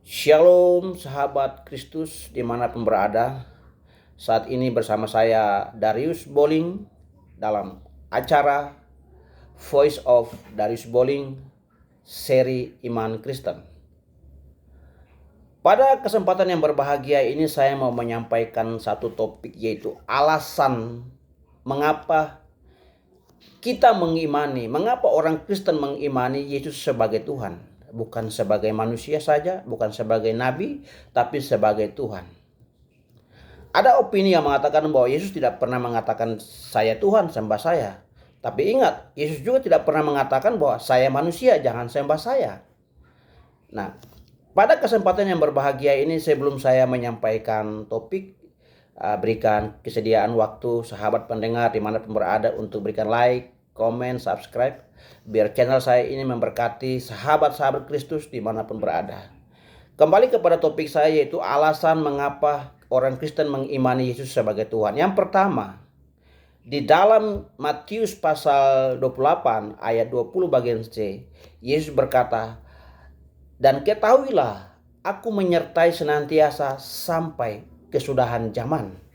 Shalom sahabat Kristus dimanapun berada. Saat ini bersama saya Darius Boling dalam acara Voice of Darius Boling seri Iman Kristen. Pada kesempatan yang berbahagia ini saya mau menyampaikan satu topik, yaitu alasan mengapa kita mengapa orang Kristen mengimani Yesus sebagai Tuhan. Bukan sebagai manusia saja, bukan sebagai nabi, tapi sebagai Tuhan. Ada opini yang mengatakan bahwa Yesus tidak pernah mengatakan saya Tuhan, sembah saya. Tapi ingat, Yesus juga tidak pernah mengatakan bahwa saya manusia, jangan sembah saya. Nah, pada kesempatan yang berbahagia ini, sebelum saya menyampaikan topik, berikan kesediaan waktu sahabat pendengar dimanapun berada untuk berikan like, komen, subscribe, biar channel saya ini memberkati sahabat-sahabat Kristus dimanapun berada. Kembali kepada topik saya, yaitu alasan mengapa orang Kristen mengimani Yesus sebagai Tuhan. Yang pertama, di dalam Matius pasal 28 ayat 20 bagian C, Yesus berkata, "Dan ketahuilah, aku menyertai senantiasa sampai kesudahan zaman."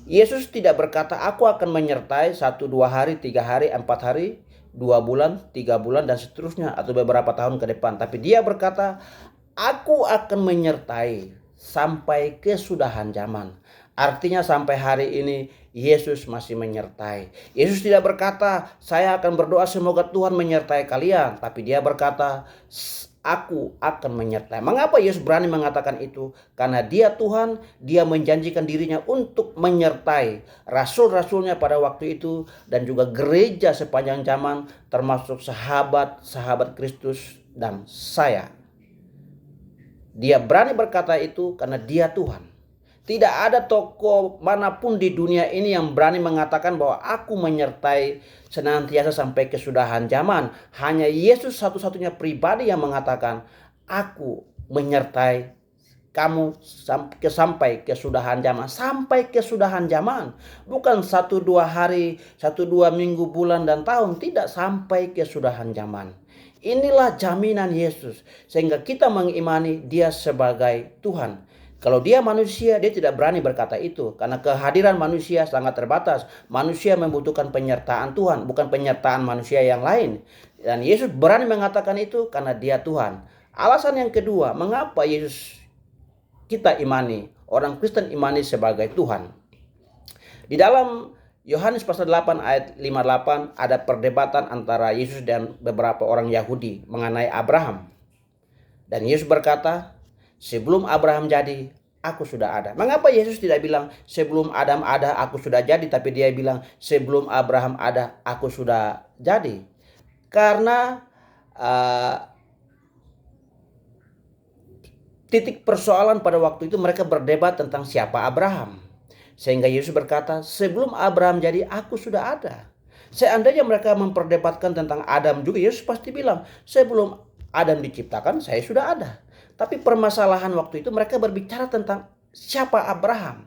Yesus tidak berkata aku akan menyertai 1, 2 hari, 3 hari, 4 hari, 2 bulan, 3 bulan dan seterusnya, atau beberapa tahun ke depan. Tapi dia berkata aku akan menyertai sampai kesudahan zaman. Artinya sampai hari ini Yesus masih menyertai. Yesus tidak berkata saya akan berdoa semoga Tuhan menyertai kalian, tapi dia berkata aku akan menyertai. Mengapa Yesus berani mengatakan itu? Karena dia Tuhan, dia menjanjikan dirinya untuk menyertai rasul-rasulnya pada waktu itu dan juga gereja sepanjang zaman, termasuk sahabat-sahabat Kristus dan saya. Dia berani berkata itu karena dia Tuhan. Tidak ada tokoh manapun di dunia ini yang berani mengatakan bahwa aku menyertai senantiasa sampai kesudahan zaman. Hanya Yesus satu-satunya pribadi yang mengatakan aku menyertai kamu sampai kesudahan zaman. Sampai kesudahan zaman. Bukan 1-2 hari, 1-2 minggu, bulan dan tahun. Tidak, sampai kesudahan zaman. Inilah jaminan Yesus, sehingga kita mengimani dia sebagai Tuhan. Kalau dia manusia, dia tidak berani berkata itu, karena kehadiran manusia sangat terbatas. Manusia membutuhkan penyertaan Tuhan, bukan penyertaan manusia yang lain. Dan Yesus berani mengatakan itu karena dia Tuhan. Alasan yang kedua, mengapa Yesus kita imani, orang Kristen imani sebagai Tuhan. Di dalam Yohanes pasal 8 ayat 58 ada perdebatan antara Yesus dan beberapa orang Yahudi mengenai Abraham. Dan Yesus berkata, sebelum Abraham jadi, aku sudah ada. Mengapa Yesus tidak bilang sebelum Adam ada, aku sudah jadi, tapi dia bilang sebelum Abraham ada, aku sudah jadi? Karena titik persoalan pada waktu itu mereka berdebat tentang siapa Abraham. Sehingga Yesus berkata, sebelum Abraham jadi, aku sudah ada. Seandainya mereka memperdebatkan tentang Adam juga, Yesus pasti bilang, sebelum Adam diciptakan, saya sudah ada. Tapi permasalahan waktu itu mereka berbicara tentang siapa Abraham.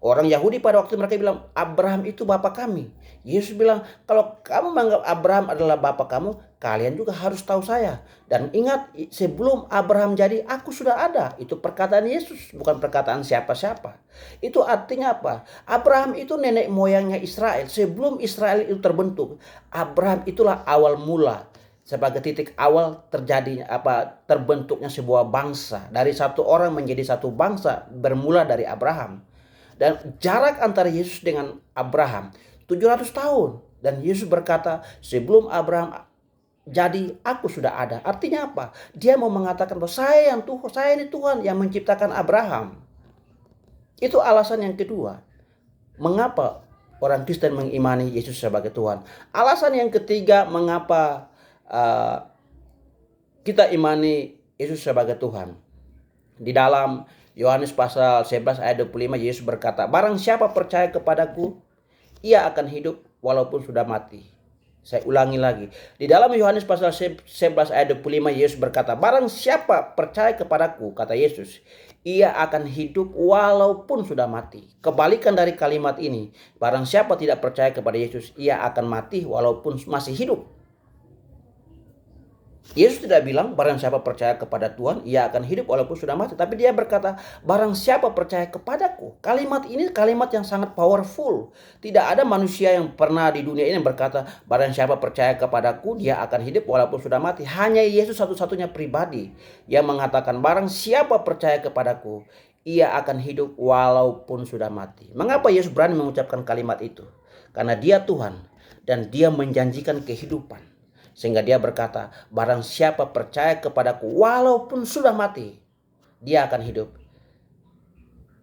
Orang Yahudi pada waktu mereka bilang, Abraham itu bapak kami. Yesus bilang, kalau kamu menganggap Abraham adalah bapak kamu, kalian juga harus tahu saya. Dan ingat, sebelum Abraham jadi, aku sudah ada. Itu perkataan Yesus, bukan perkataan siapa-siapa. Itu artinya apa? Abraham itu nenek moyangnya Israel. Sebelum Israel itu terbentuk, Abraham itulah awal mula. Sebagai titik awal terbentuknya sebuah bangsa. Dari satu orang menjadi satu bangsa bermula dari Abraham. Dan jarak antara Yesus dengan Abraham 700 tahun. Dan Yesus berkata, sebelum Abraham jadi, aku sudah ada. Artinya apa? Dia mau mengatakan bahwa saya ini Tuhan yang menciptakan Abraham. Itu alasan yang kedua. Mengapa orang Kristen mengimani Yesus sebagai Tuhan? Alasan yang ketiga, mengapa kita imani Yesus sebagai Tuhan. Di dalam Yohanes pasal 11 ayat 25, Yesus berkata, barang siapa percaya kepadaku, ia akan hidup walaupun sudah mati. Saya ulangi lagi. Di dalam Yohanes pasal 11 ayat 25, Yesus berkata, barang siapa percaya kepadaku, kata Yesus, ia akan hidup walaupun sudah mati. Kebalikan dari kalimat ini, barang siapa tidak percaya kepada Yesus, ia akan mati walaupun masih hidup. Yesus tidak bilang barang siapa percaya kepada Tuhan, ia akan hidup walaupun sudah mati. Tapi dia berkata, barang siapa percaya kepadaku. Kalimat ini kalimat yang sangat powerful. Tidak ada manusia yang pernah di dunia ini yang berkata, barang siapa percaya kepadaku, dia akan hidup walaupun sudah mati. Hanya Yesus satu-satunya pribadi yang mengatakan, barang siapa percaya kepadaku, ia akan hidup walaupun sudah mati. Mengapa Yesus berani mengucapkan kalimat itu? Karena dia Tuhan dan dia menjanjikan kehidupan. Sehingga dia berkata, barang siapa percaya kepadaku walaupun sudah mati, dia akan hidup.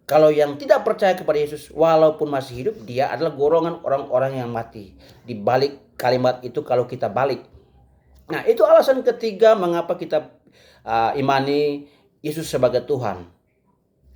Kalau yang tidak percaya kepada Yesus walaupun masih hidup, dia adalah golongan orang-orang yang mati. Di balik kalimat itu kalau kita balik. Nah, itu alasan ketiga mengapa kita imani Yesus sebagai Tuhan.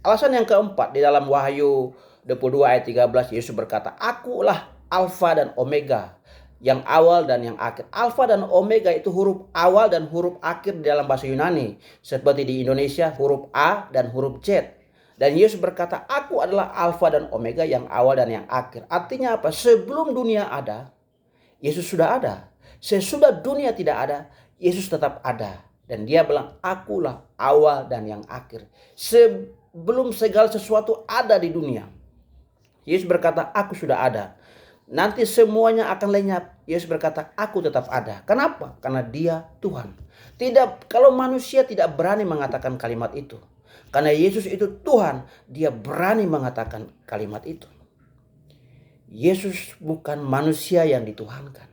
Alasan yang keempat, di dalam Wahyu 22 ayat 13, Yesus berkata, akulah Alfa dan Omega, yang awal dan yang akhir. Alfa dan Omega itu huruf awal dan huruf akhir di dalam bahasa Yunani. Seperti di Indonesia huruf A dan huruf Z. Dan Yesus berkata, aku adalah Alfa dan Omega, yang awal dan yang akhir. Artinya apa? Sebelum dunia ada, Yesus sudah ada. Sesudah dunia tidak ada, Yesus tetap ada. Dan dia bilang, akulah awal dan yang akhir. Sebelum segala sesuatu ada di dunia, Yesus berkata, aku sudah ada. Nanti semuanya akan lenyap. Yesus berkata, aku tetap ada. Kenapa? Karena dia Tuhan. Tidak, kalau manusia tidak berani mengatakan kalimat itu. Karena Yesus itu Tuhan, dia berani mengatakan kalimat itu. Yesus bukan manusia yang dituhankan,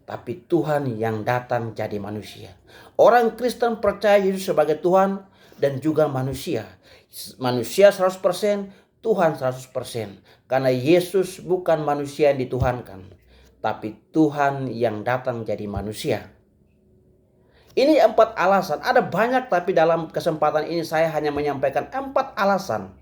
tapi Tuhan yang datang jadi manusia. Orang Kristen percaya Yesus sebagai Tuhan dan juga manusia. Manusia 100%, Tuhan 100%. Karena Yesus bukan manusia yang dituhankan, tapi Tuhan yang datang jadi manusia. Ini 4 alasan. Ada banyak, tapi dalam kesempatan ini saya hanya menyampaikan 4 alasan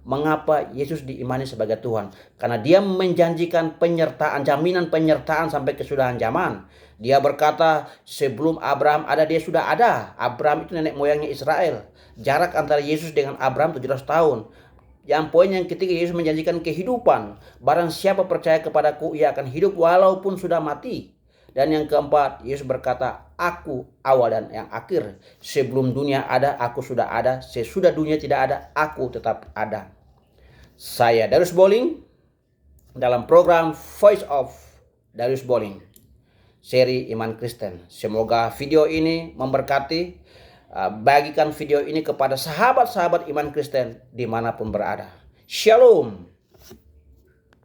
mengapa Yesus diimani sebagai Tuhan. Karena dia menjanjikan penyertaan, jaminan penyertaan sampai kesudahan zaman. Dia berkata, sebelum Abraham ada, dia sudah ada. Abraham itu nenek moyangnya Israel. Jarak antara Yesus dengan Abraham 700 tahun. Yang poin yang ketiga, Yesus menjanjikan kehidupan. Barang siapa percaya kepadaku, ia akan hidup walaupun sudah mati. Dan yang keempat, Yesus berkata, aku awal dan yang akhir. Sebelum dunia ada, aku sudah ada. Sesudah dunia tidak ada, aku tetap ada. Saya Darius Boling dalam program Voice of Darius Boling, seri Iman Kristen. Semoga video ini memberkati. Bagikan video ini kepada sahabat-sahabat iman Kristen dimanapun berada. Shalom.